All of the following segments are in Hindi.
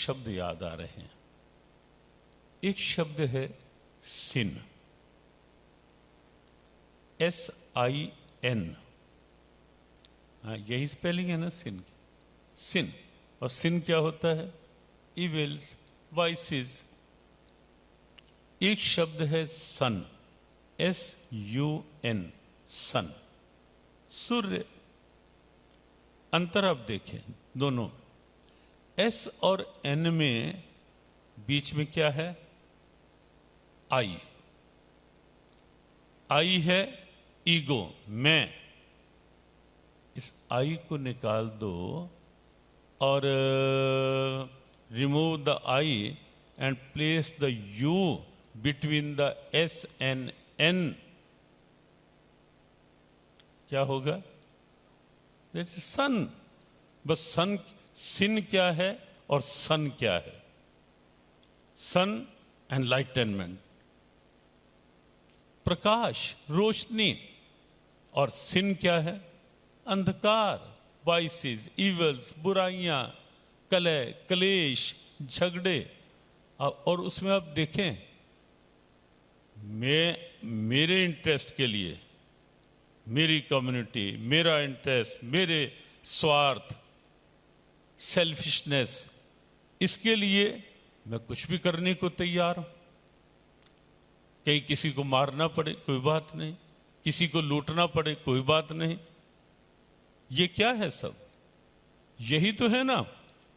शब्द याद आ रहे हैं। एक शब्द है सिन, SIN। हाँ, यही स्पेलिंग है ना सिन की, सिन। और सिन क्या होता है? Evils, vices. एक शब्द है सन, SUN, सन, सूर्य। अंतर आप देखें दोनों, S और N में बीच में क्या है? I। I है ईगो, मैं। इस I को निकाल दो और remove the I and place the U between the S and N। क्या होगा? दैट इज सन। बस सन, सिन क्या है और सन क्या है? सन एनलाइटनमेंट, प्रकाश, रोशनी। और सिन क्या है? अंधकार, वाइसेस, इवल्स, बुराइयां, कलह, क्लेश, झगड़े। और उसमें आप देखें, मेरे इंटरेस्ट के लिए, मेरी कम्युनिटी, मेरा इंटरेस्ट, मेरे स्वार्थ, सेल्फिशनेस, इसके लिए मैं कुछ भी करने को तैयार हूं। कहीं किसी को मारना पड़े कोई बात नहीं, किसी को लूटना पड़े कोई बात नहीं। ये क्या है सब? यही तो है ना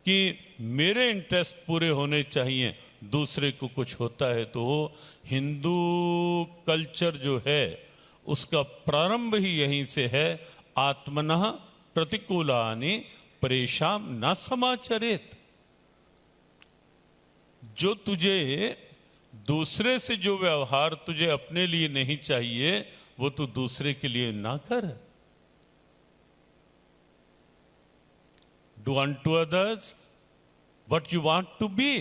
कि मेरे इंटरेस्ट पूरे होने चाहिए, दूसरे को कुछ होता है तो वो हिंदू कल्चर जो है उसका प्रारंभ ही यहीं से है। आत्मनः प्रतिकूलानि परेशान न समाचरेत। जो तुझे दूसरे से जो व्यवहार तुझे अपने लिए नहीं चाहिए वो तू दूसरे के लिए ना कर। Do unto others what you want to be.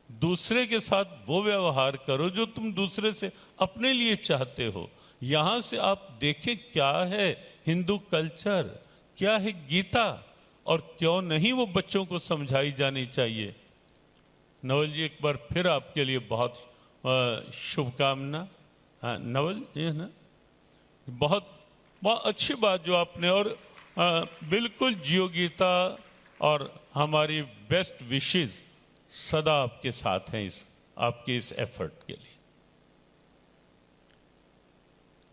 दूसरे के साथ वो व्यवहार करो जो तुम दूसरे से अपने लिए चाहते हो। यहां से आप देखें क्या है हिंदू कल्चर, क्या है गीता, और क्यों नहीं वो बच्चों को समझाई जानी चाहिए। नवल जी, एक बार फिर आपके लिए बहुत शुभकामना। हाँ नवल, ये ना बहुत बहुत अच्छी बात जो आपने, और बिल्कुल जियो गीता और हमारी बेस्ट विशेस सदा आपके साथ हैं इस आपके इस एफर्ट के लिए।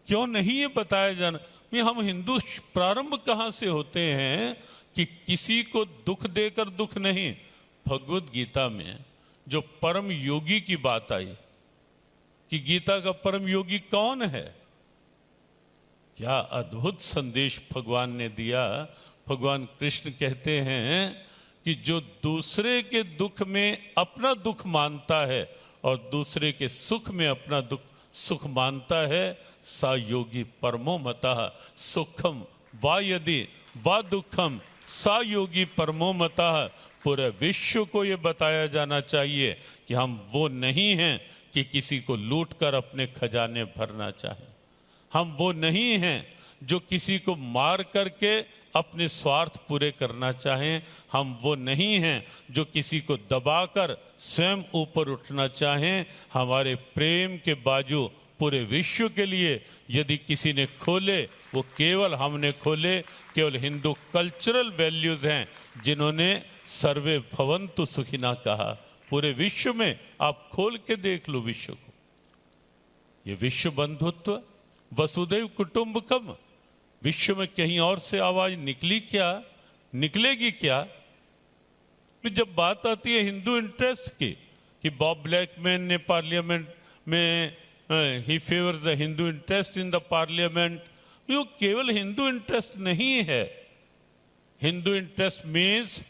क्यों नहीं ये बताया जाना? हम हिंदू प्रारंभ कहां से होते हैं कि किसी को दुख देकर दुख नहीं। भगवत गीता में जो परम योगी की बात आई कि गीता का परम योगी कौन है, क्या अद्भुत संदेश भगवान ने दिया। भगवान कृष्ण कहते हैं कि जो दूसरे के दुख में अपना दुख मानता है और दूसरे के सुख में अपना दुख सुख मानता है, सा योगी परमो मतः। सुखम वा यदि वा दुखम सा योगी परमो मतः। पूरे विश्व को यह बताया जाना चाहिए कि हम वो नहीं हैं कि किसी को लूट कर अपने खजाने भरना चाहें। हम वो नहीं हैं जो किसी को मार करके अपने स्वार्थ पूरे करना चाहें। हम वो नहीं हैं जो किसी को दबाकर स्वयं ऊपर उठना चाहें। हमारे प्रेम के बाजू पूरे विश्व के लिए यदि किसी ने खोले, वो केवल हमने खोले। केवल हिंदू कल्चरल वैल्यूज हैं जिन्होंने सर्वे भवन्तु सुखिना कहा। पूरे विश्व में आप खोल के देख लो विश्व को। ये विश्व बंधुत्व, वसुदैव कुटुंबकम, विश्व में कहीं और से आवाज निकली क्या, निकलेगी क्या? जब बात आती है हिंदू इंटरेस्ट की कि बॉब ब्लैकमैन ने पार्लियामेंट में ही favours the Hindu interest in the parliament, ये केवल हिंदू इंटरेस्ट नहीं है। Hindu interest means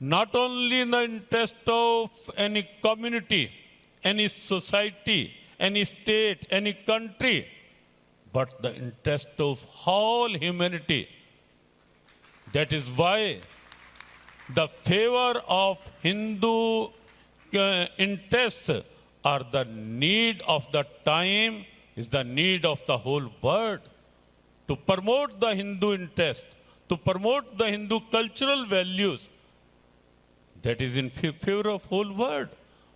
not only in the interest of any community, any society, any state, any country, but the interest of whole humanity. That is why the favor of Hindu interests are the need of the time, is the need of the whole world. To promote the Hindu interest, to promote the Hindu cultural values that is in favor of whole world.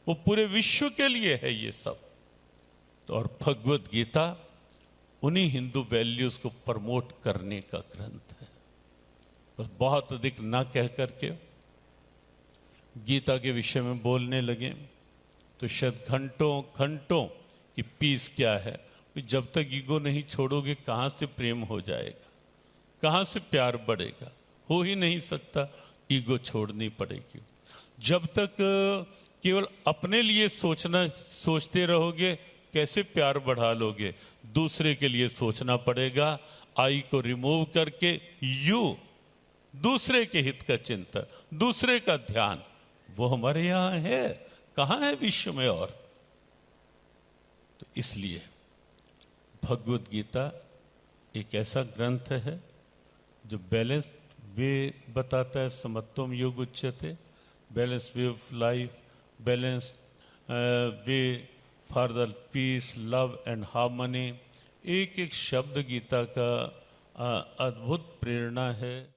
वो पूरे विश्व के लिए है ये सब. तो और भगवत गीता उन्हीं हिंदू वैल्यूज को प्रमोट करने का ग्रंथ है. बस बहुत अधिक ना कह करके गीता के विषय में बोलने लगे तो शायद घंटों घंटों की पीस क्या है. जब तक ईगो नहीं छोड़ोगे कहां से प्रेम हो जाएगा, कहां से प्यार बढ़ेगा. हो ही नहीं सकता. ईगो छोड़नी पड़ेगी. जब तक केवल अपने लिए सोचते रहोगे कैसे प्यार बढ़ा लोगे. दूसरे के लिए सोचना पड़ेगा. आई को रिमूव करके यू, दूसरे के हित का चिंतन, दूसरे का ध्यान, वो हमारे यहां है. कहां है विश्व में. और तो इसलिए भगवत गीता एक ऐसा ग्रंथ है जो बैलेंस वे बताता है. समत्वम योग उच्यते, balance way of life, balance way for the peace, love and harmony. एक एक शब्द गीता का अद्भुत प्रेरणा है.